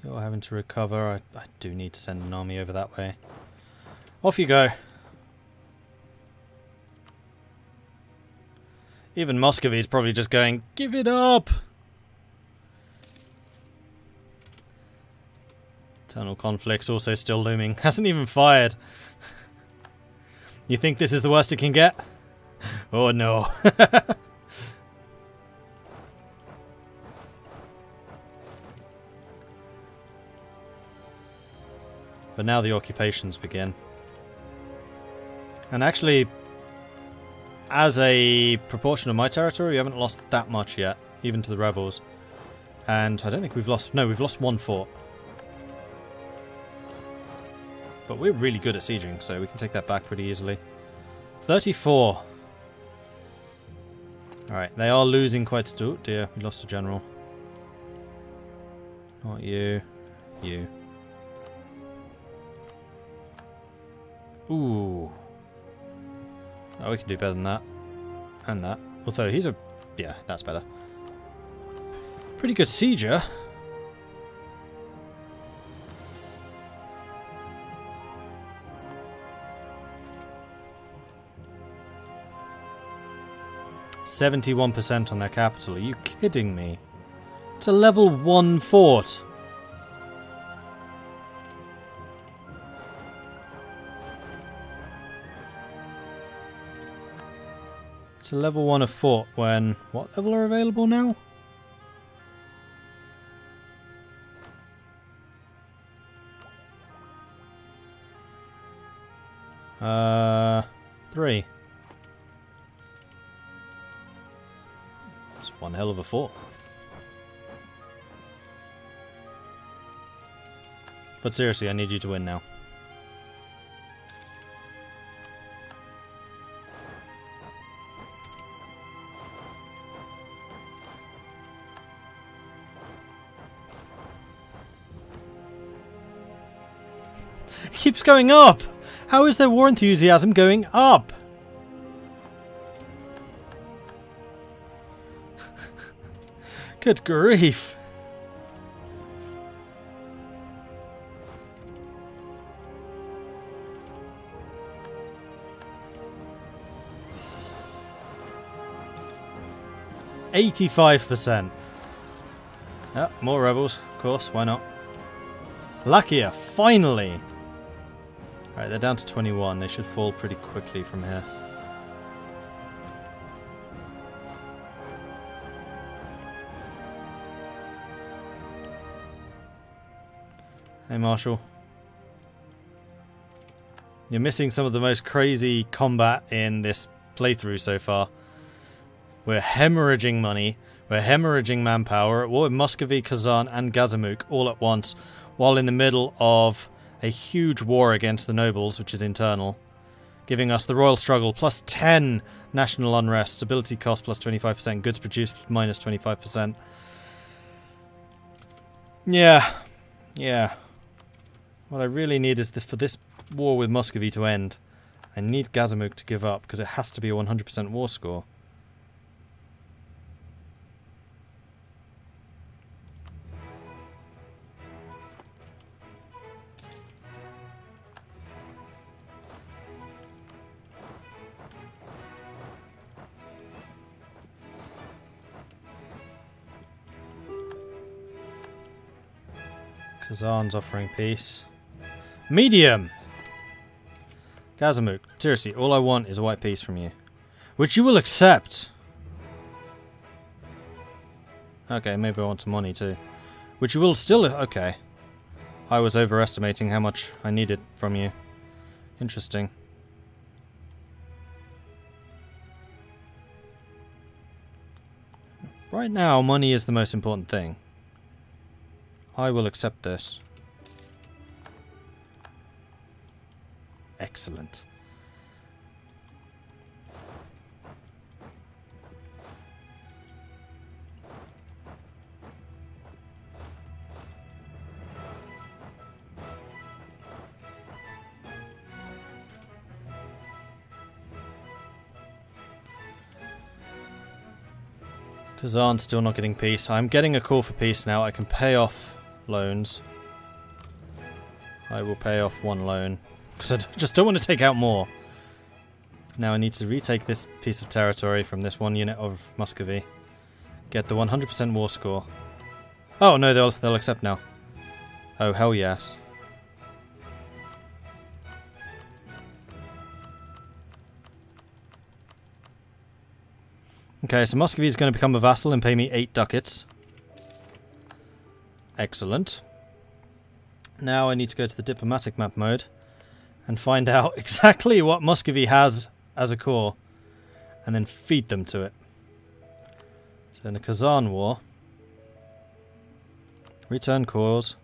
You're having to recover. I do need to send an army over that way. Off you go. Even Muscovy's probably just going, give it up! Internal conflict's also still looming. Hasn't even fired. You think this is the worst it can get? Oh no. But now the occupations begin. And actually, as a proportion of my territory, we haven't lost that much yet, even to the rebels. And I don't think we've lost... No, we've lost one fort. But we're really good at sieging, so we can take that back pretty easily. 34. Alright, they are losing quite... Oh dear, we lost a general. Not you. You. Ooh. Oh, we can do better than that. And that. Although he's a... Yeah, that's better. Pretty good sieger. %71% on their capital. Are you kidding me? It's a level 1 fort. It's a level 1 of fort when... What level are available now? Three. It's one hell of a fort. But seriously, I need you to win now. It keeps going up! How is their war enthusiasm going up? Good grief. %85%. Yep, more rebels, of course, why not? Lakia, finally! Alright, they're down to 21. They should fall pretty quickly from here. Hey, Marshal. You're missing some of the most crazy combat in this playthrough so far. We're hemorrhaging money. We're hemorrhaging manpower at war with Muscovy, Kazan, and Gazimuk all at once, while in the middle of a huge war against the nobles, which is internal, giving us the royal struggle plus 10 national unrest, stability cost plus 25%, goods produced minus 25%. Yeah. What I really need is this for this war with Muscovy to end. I need Gazimuk to give up, because it has to be a 100% war score. Kazan's offering peace. Medium! Gazimuk, seriously, all I want is a white peace from you. Which you will accept! Okay, maybe I want some money too. Which you will still... Okay. I was overestimating how much I needed from you. Interesting. Right now, money is the most important thing. I will accept this. Excellent. Kazan's still not getting peace. I'm getting a call for peace now. I can pay off loans I will pay off one loan, because I just don't want to take out more. Now I need to retake this piece of territory from this one unit of Muscovy. Get the 100% war score. Oh no, they'll accept now. Oh hell yes. Okay, so Muscovy is going to become a vassal and pay me 8 ducats. Excellent. Now I need to go to the diplomatic map mode and find out exactly what Muscovy has as a core and then feed them to it. So in the Kazan War, return cores.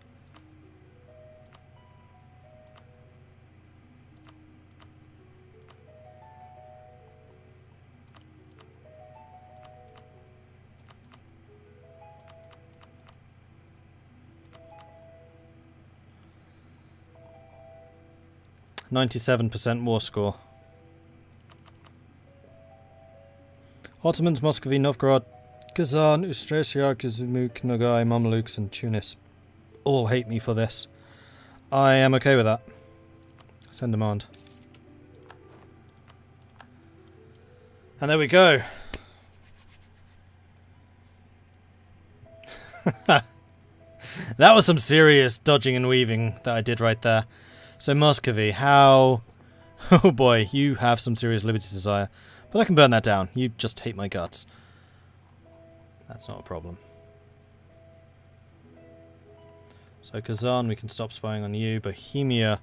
%97 war score. Ottomans, Muscovy, Novgorod, Kazan, Ustresia, Kizumuk, Nogai, Mamelukes and Tunis all hate me for this. I am okay with that. Send demand. And there we go. That was some serious dodging and weaving that I did right there. So Muscovy, how... Oh boy, you have some serious liberty desire. But I can burn that down. You just hate my guts. That's not a problem. So Kazan, we can stop spying on you. Bohemia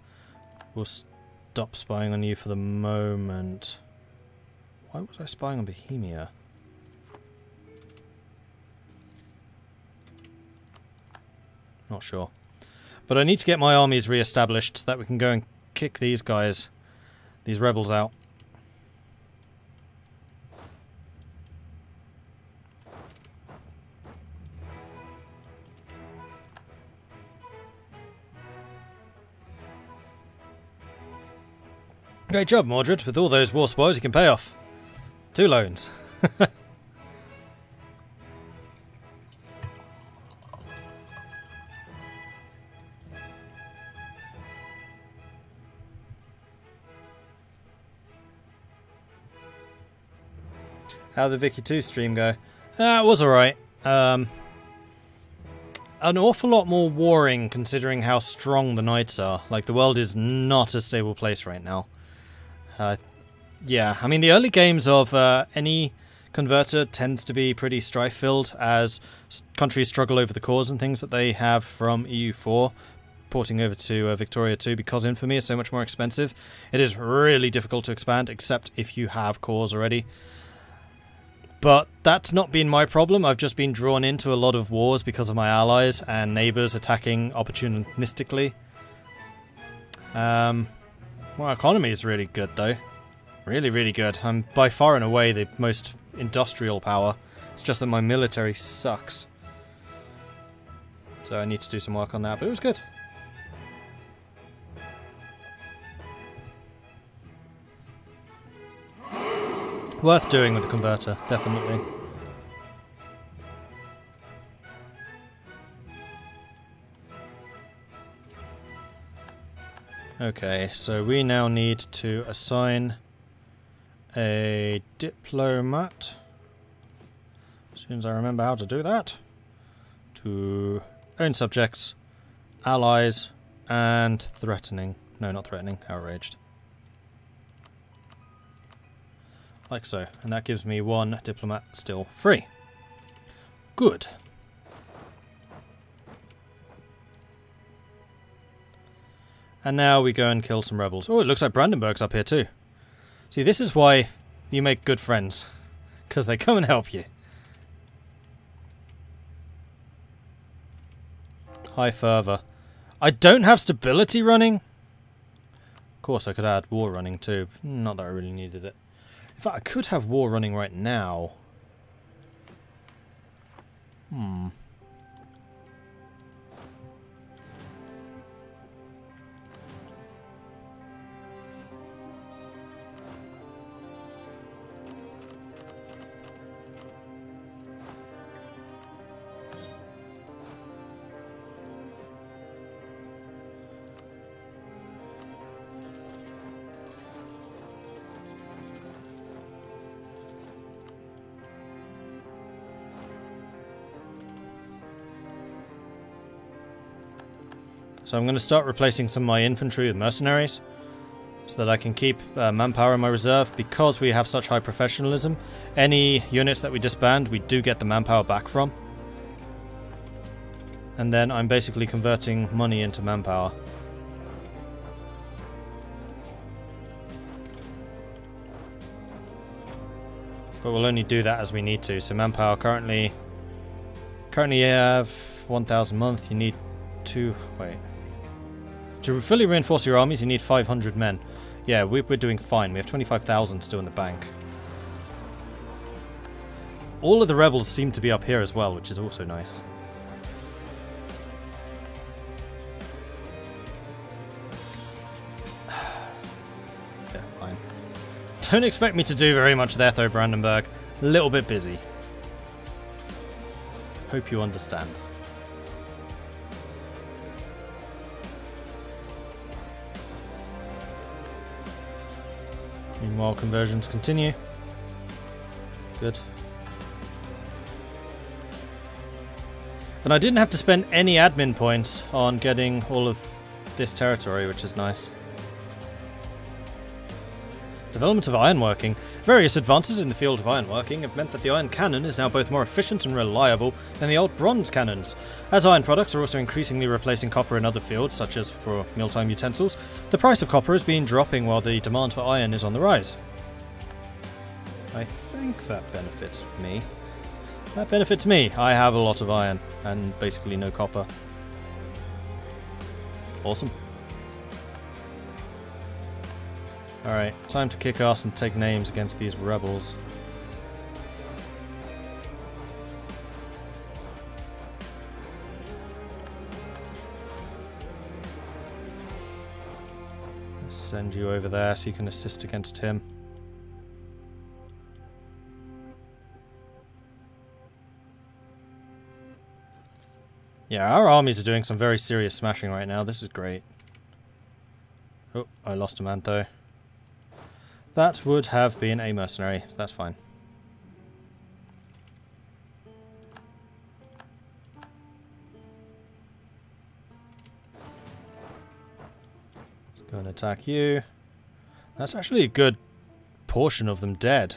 will stop spying on you for the moment. Why was I spying on Bohemia? Not sure. But I need to get my armies re-established so that we can go and kick these guys, these rebels out. Great job, Mordred. With all those war spoils you can pay off. 2 loans. How'd the Vicky 2 stream go? It was alright. An awful lot more warring considering how strong the knights are. Like, the world is not a stable place right now. Yeah, I mean, the early games of any converter tends to be pretty strife-filled as countries struggle over the cores and things that they have from EU4. Porting over to Victoria 2 because Infamy is so much more expensive. It is really difficult to expand, except if you have cores already. But that's not been my problem. I've just been drawn into a lot of wars because of my allies and neighbours attacking opportunistically. My economy is really good though. Really, really good. I'm by far and away the most industrial power. It's just that my military sucks. So I need to do some work on that, but it was good. Worth doing with the converter, definitely. Okay, so we now need to assign a diplomat, as soon as I remember how to do that, to own subjects, allies, and threatening. No, not threatening, outraged. Like so, and that gives me 1 diplomat still free. Good. And now we go and kill some rebels. Oh, it looks like Brandenburg's up here too. See, this is why you make good friends. Because they come and help you. High fervor. I don't have stability running. Of course, I could add war running too. Not that I really needed it. In fact, I could have war running right now. So I'm going to start replacing some of my infantry with mercenaries, so that I can keep manpower in my reserve. Because we have such high professionalism, any units that we disband, we do get the manpower back from. And then I'm basically converting money into manpower. But we'll only do that as we need to. So manpower currently you have 1,000 a month. You need to to fully reinforce your armies, you need 500 men. Yeah, we're doing fine. We have 25,000 still in the bank. All of the rebels seem to be up here as well, which is also nice. Yeah, fine. Don't expect me to do very much there though, Brandenburg. A little bit busy. Hope you understand. Meanwhile, conversions continue. Good. And I didn't have to spend any admin points on getting all of this territory, which is nice. Development of ironworking. Various advances in the field of ironworking have meant that the iron cannon is now both more efficient and reliable than the old bronze cannons. As iron products are also increasingly replacing copper in other fields, such as for mealtime utensils, the price of copper has been dropping while the demand for iron is on the rise. I think that benefits me. That benefits me. I have a lot of iron and basically no copper. Awesome. Alright, time to kick ass and take names against these rebels. Let's send you over there so you can assist against him. Yeah, our armies are doing some very serious smashing right now. This is great. Oh, I lost a man though. That would have been a mercenary, so that's fine. Let's go and attack you. That's actually a good portion of them dead.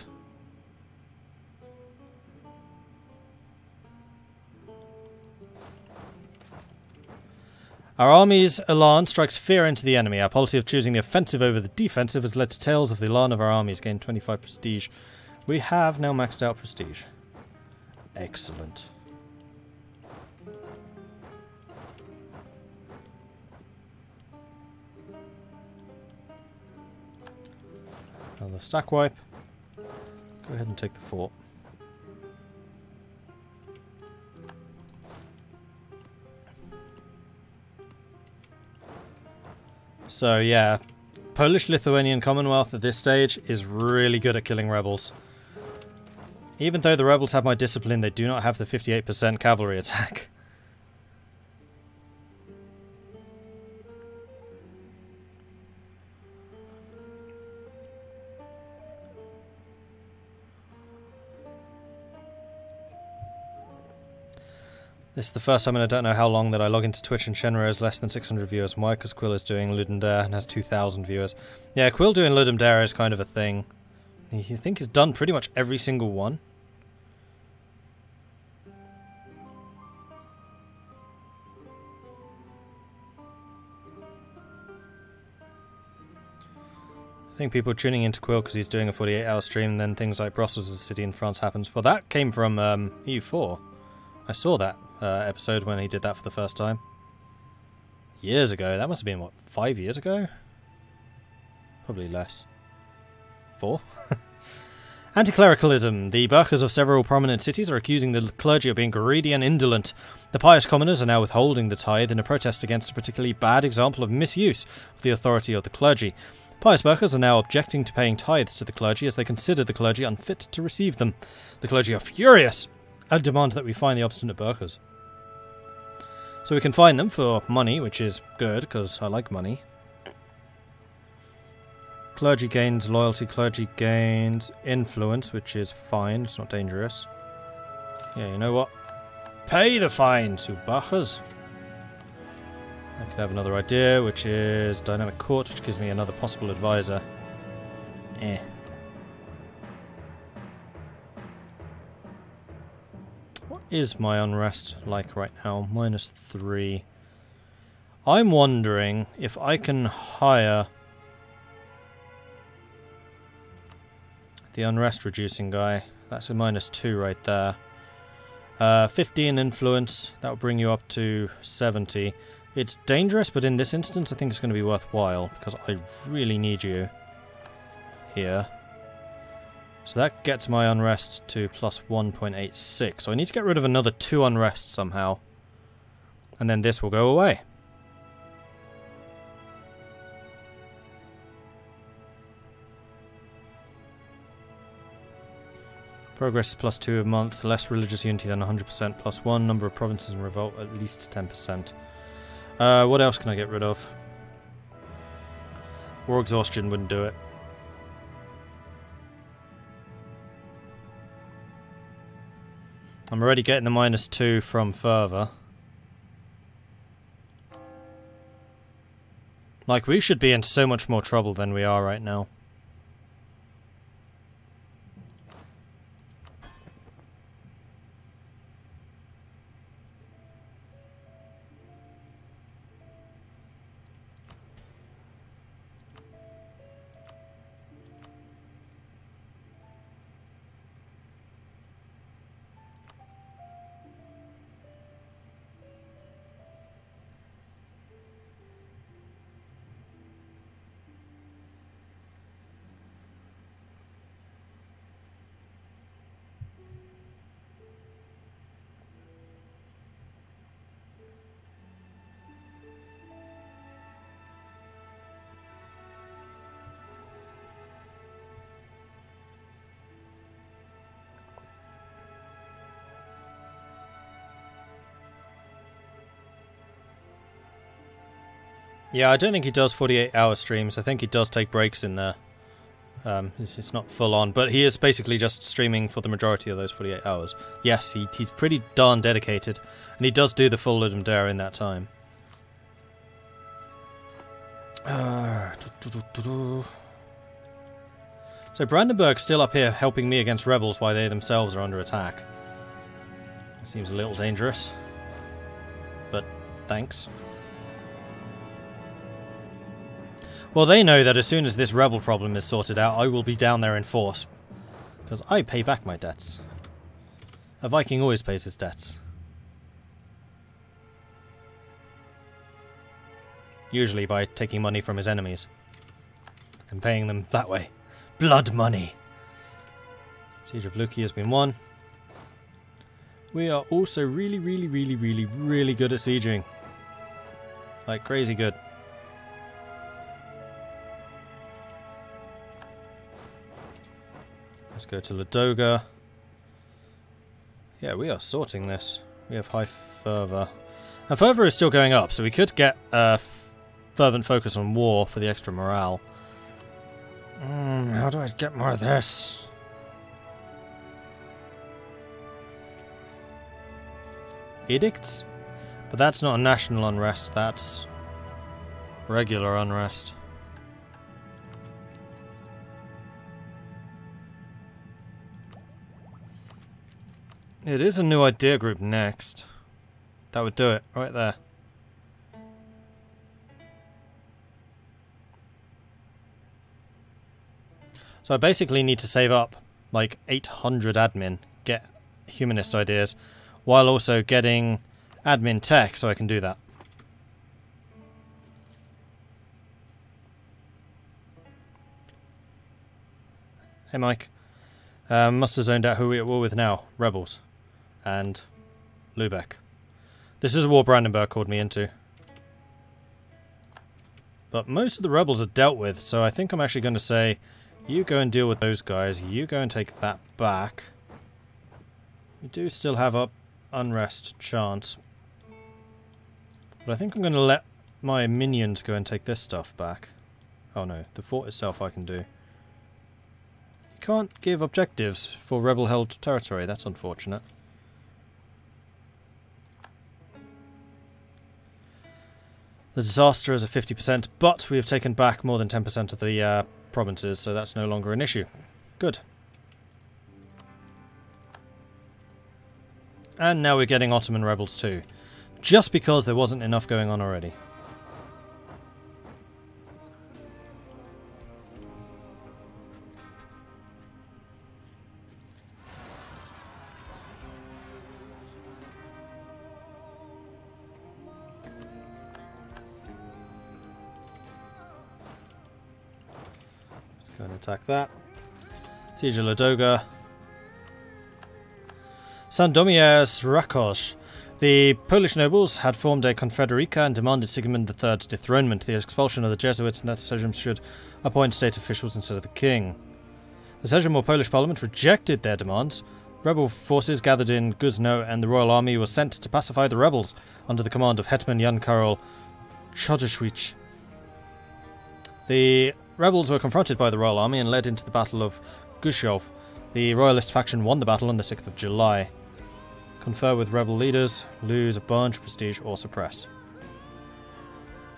Our army's elan strikes fear into the enemy. Our policy of choosing the offensive over the defensive has led to tales of the elan of our armies gain 25 prestige. We have now maxed out prestige. Excellent. Another stack wipe. Go ahead and take the fort. So yeah, Polish-Lithuanian Commonwealth at this stage is really good at killing rebels. Even though the rebels have my discipline, they do not have the 58% cavalry attack. This is the first time in I don't know how long that I log into Twitch and Shenmue has less than 600 viewers. Why? Because Quill is doing Ludum Dare and has 2,000 viewers. Yeah, Quill doing Ludum Dare is kind of a thing. You think he's done pretty much every single one? I think people are tuning into Quill because he's doing a 48-hour stream, and then things like Brussels is a city in France happens. Well, that came from EU4. I saw that episode when he did that for the first time. Years ago. That must have been, what, 5 years ago? Probably less. 4? Anti-clericalism. The burghers of several prominent cities are accusing the clergy of being greedy and indolent. The pious commoners are now withholding the tithe in a protest against a particularly bad example of misuse of the authority of the clergy. Pious burghers are now objecting to paying tithes to the clergy as they consider the clergy unfit to receive them. The clergy are furious and demand that we find the obstinate burghers. So we can find them for money, which is good, because I like money. Clergy gains loyalty, clergy gains influence, which is fine, it's not dangerous. Yeah, you know what? Pay the fines, you burghers! I could have another idea, which is Dynamic Court, which gives me another possible advisor. What is my unrest like right now? -3. I'm wondering if I can hire the unrest reducing guy. That's a -2 right there. 15 influence, that will bring you up to 70. It's dangerous, but in this instance I think it's going to be worthwhile, because I really need you here. So that gets my unrest to plus 1.86. So I need to get rid of another 2 unrest somehow. And then this will go away. Progress is plus 2 a month, less religious unity than 100%, plus 1, number of provinces in revolt at least 10%. What else can I get rid of? War exhaustion wouldn't do it. I'm already getting the -2 from fervor. Like, we should be in so much more trouble than we are right now. Yeah, I don't think he does 48-hour streams. I think he does take breaks in there. It's not full on, but he is basically just streaming for the majority of those 48 hours. Yes, he's pretty darn dedicated, and he does do the full Ludum Dare in that time. So Brandenburg's still up here helping me against rebels while they themselves are under attack. It seems a little dangerous, but thanks. Well, they know that as soon as this rebel problem is sorted out, I will be down there in force. Because I pay back my debts. A Viking always pays his debts. Usually by taking money from his enemies. And paying them that way. Blood money! Siege of Luki has been won. We are also really good at sieging. Like crazy good. Let's go to Ladoga. Yeah, we are sorting this. We have high fervor. And fervor is still going up, so we could get fervent focus on war for the extra morale. How do I get more of this? Edicts? But that's not a national unrest, that's regular unrest. It is a new idea group next. That would do it, right there. So I basically need to save up like 800 admin, get humanist ideas, while also getting admin tech so I can do that. Hey Mike. Must have zoned out who we're at war with now. Rebels. And Lübeck. This is a war Brandenburg called me into. But most of the rebels are dealt with, so I think I'm actually going to say, you go and deal with those guys, you go and take that back. We do still have a unrest chance. But I think I'm going to let my minions go and take this stuff back. Oh no, the fort itself I can do. You can't give objectives for rebel-held territory, that's unfortunate. The disaster is a 50%, but we have taken back more than 10% of the provinces, so that's no longer an issue. Good. And now we're getting Ottoman rebels too, just because there wasn't enough going on already. Let's go and attack that. Siege of Ladoga. Sandomierz Rakosh. The Polish nobles had formed a confederacja and demanded Sigmund III's dethronement, the expulsion of the Jesuits, and that Sejm should appoint state officials instead of the king. The Sejm or Polish parliament rejected their demands. Rebel forces gathered in Guzno and the royal army were sent to pacify the rebels under the command of Hetman Jan Karol Chodziewicz. The rebels were confronted by the royal army and led into the Battle of Gushov. The royalist faction won the battle on the 6th of July. Confer with rebel leaders, lose a bunch, prestige, or suppress.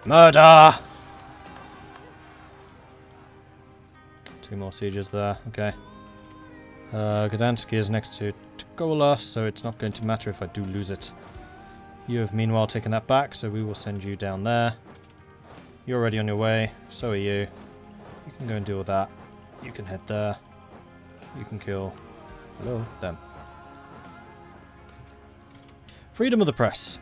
Murder! 2 more sieges there, okay. Gdansk is next to Tukola, so it's not going to matter if I do lose it. You have meanwhile taken that back, so we will send you down there. You're already on your way, so are you. You can go and deal with that. You can head there. You can kill... hello? Them. Freedom of the press.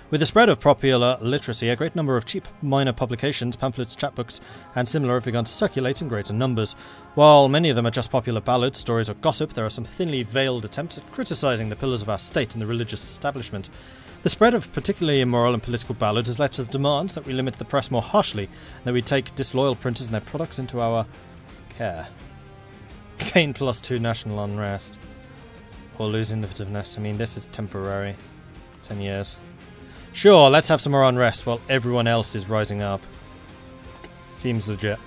With the spread of popular literacy, a great number of cheap minor publications, pamphlets, chapbooks, and similar have begun to circulate in greater numbers. While many of them are just popular ballads, stories, or gossip, there are some thinly veiled attempts at criticising the pillars of our state and the religious establishment. The spread of particularly immoral and political ballads has led to the demands that we limit the press more harshly, and that we take disloyal printers and their products into our care. Gain +2 national unrest. Or lose innovativeness. I mean, this is temporary. 10 years. Sure, let's have some more unrest while everyone else is rising up. Seems legit.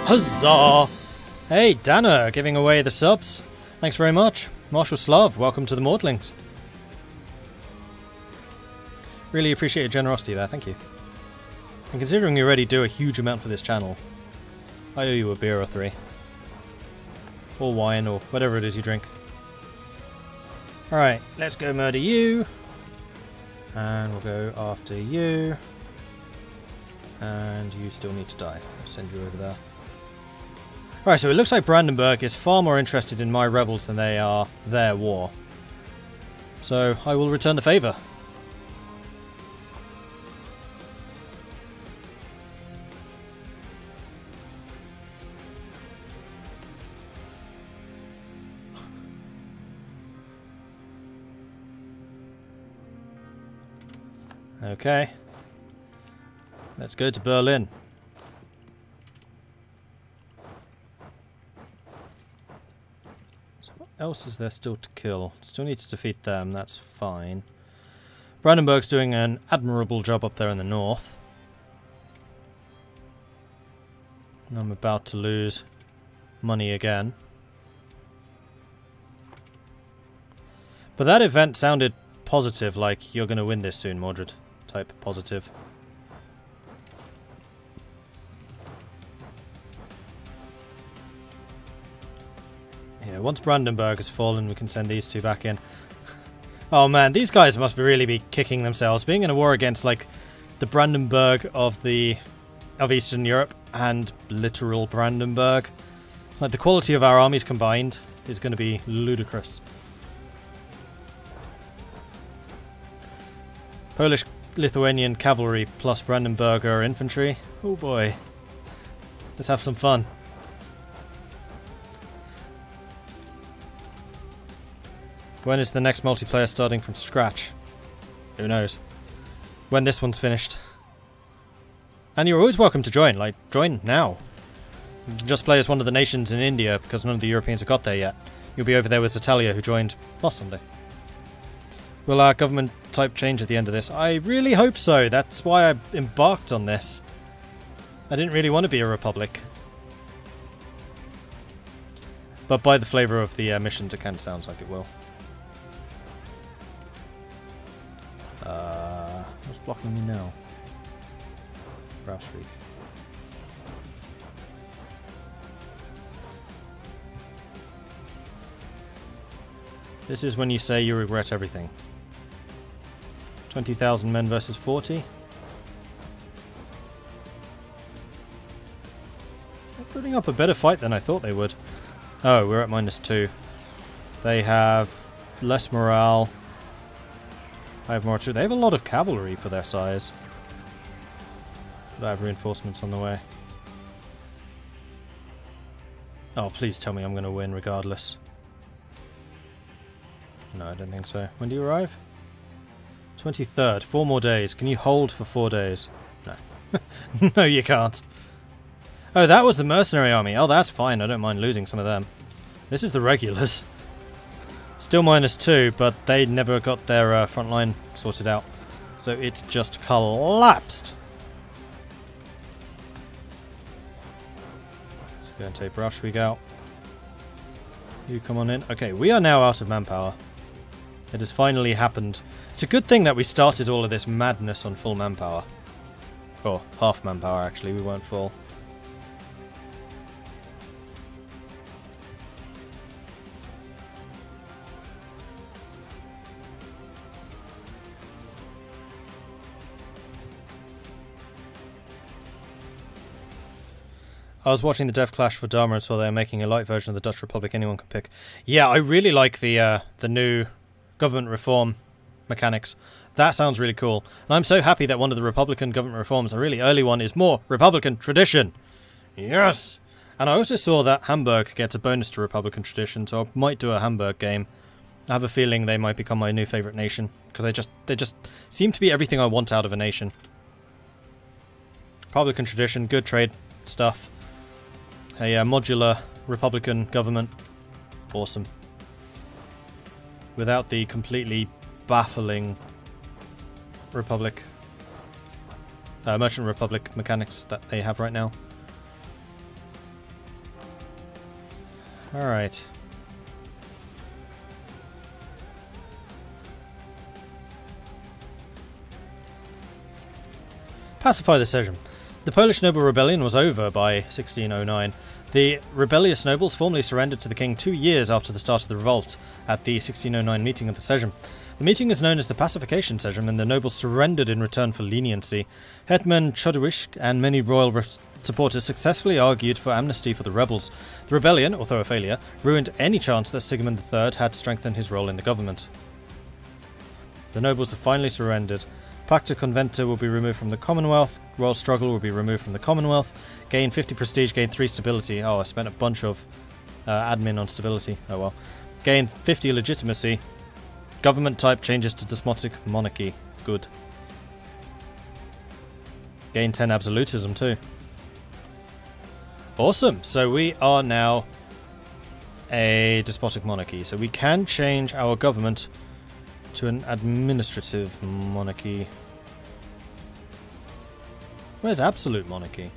Huzzah! Hey, Dana, giving away the subs. Thanks very much. Marshal Slav, welcome to the Maudlings. Really appreciate your generosity there, thank you. And considering you already do a huge amount for this channel, I owe you a beer or 3. Or wine, or whatever it is you drink. Alright, let's go murder you. And we'll go after you. And you still need to die. I'll send you over there. Alright, so it looks like Brandenburg is far more interested in my rebels than they are their war. So I will return the favour. Okay. Let's go to Berlin. So what else is there still to kill? Still need to defeat them, that's fine. Brandenburg's doing an admirable job up there in the north. I'm about to lose money again. But that event sounded positive, like you're going to win this soon, Mordred. Type positive. Yeah, once Brandenburg has fallen, we can send these 2 back in. Oh man, these guys must really be kicking themselves. Being in a war against, like, the Brandenburg of Eastern Europe and literal Brandenburg. Like, the quality of our armies combined is going to be ludicrous. Polish-Lithuanian cavalry plus Brandenburger infantry. Oh boy. Let's have some fun. When is the next multiplayer starting from scratch? Who knows? When this one's finished. And you're always welcome to join. Like, join now. You can just play as one of the nations in India because none of the Europeans have got there yet. You'll be over there with Zatalia, who joined last Sunday. Will our government type change at the end of this? I really hope so. That's why I embarked on this. I didn't really want to be a republic. But by the flavour of the missions, it kind of sounds like it will. What's blocking me now? Braunschweig. This is when you say you regret everything. 20,000 men versus 40. They're putting up a better fight than I thought they would. Oh, we're at -2. They have less morale. I have more. They have a lot of cavalry for their size. But I have reinforcements on the way. Oh, please tell me I'm going to win regardless. No, I don't think so. When do you arrive? 23rd. 4 more days. Can you hold for 4 days? No. No, you can't. Oh, that was the mercenary army. Oh, that's fine. I don't mind losing some of them. This is the regulars. Still -2, but they never got their front line sorted out. So it's just collapsed. Let's go and take Braunschweig out. You come on in. Okay, we are now out of manpower. It has finally happened. It's a good thing that we started all of this madness on full manpower. Or half manpower, actually. We weren't full. I was watching the Dev Clash for Dharma and saw they are making a light version of the Dutch Republic anyone can pick. Yeah, I really like the new government reform mechanics. That sounds really cool. And I'm so happy that one of the Republican government reforms, a really early one, is more Republican tradition. Yes! And I also saw that Hamburg gets a bonus to Republican tradition, so I might do a Hamburg game. I have a feeling they might become my new favourite nation, because they just seem to be everything I want out of a nation. Republican tradition, good trade stuff. A modular Republican government. Awesome. Without the completely baffling Republic, Merchant Republic mechanics that they have right now. Alright. Pacify the Sejm. The Polish noble rebellion was over by 1609. The rebellious nobles formally surrendered to the king 2 years after the start of the revolt at the 1609 meeting of the Sejm. The meeting is known as the Pacification Sejm, and the nobles surrendered in return for leniency. Hetman Chodowish and many royal supporters successfully argued for amnesty for the rebels. The rebellion, although a failure, ruined any chance that Sigmund III had strengthened his role in the government. The nobles have finally surrendered. Pacta Conventa will be removed from the Commonwealth. Royal Struggle will be removed from the Commonwealth. Gain 50 prestige, gain 3 stability. Oh, I spent a bunch of admin on stability. Oh well. Gain 50 legitimacy. Government type changes to despotic monarchy. Good. Gain 10 absolutism too. Awesome. So we are now a despotic monarchy. So we can change our government to an administrative monarchy. Where's absolute monarchy?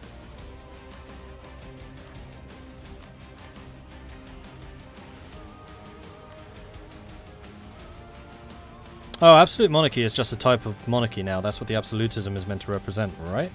Oh, absolute monarchy is just a type of monarchy now. That's what the absolutism is meant to represent, right?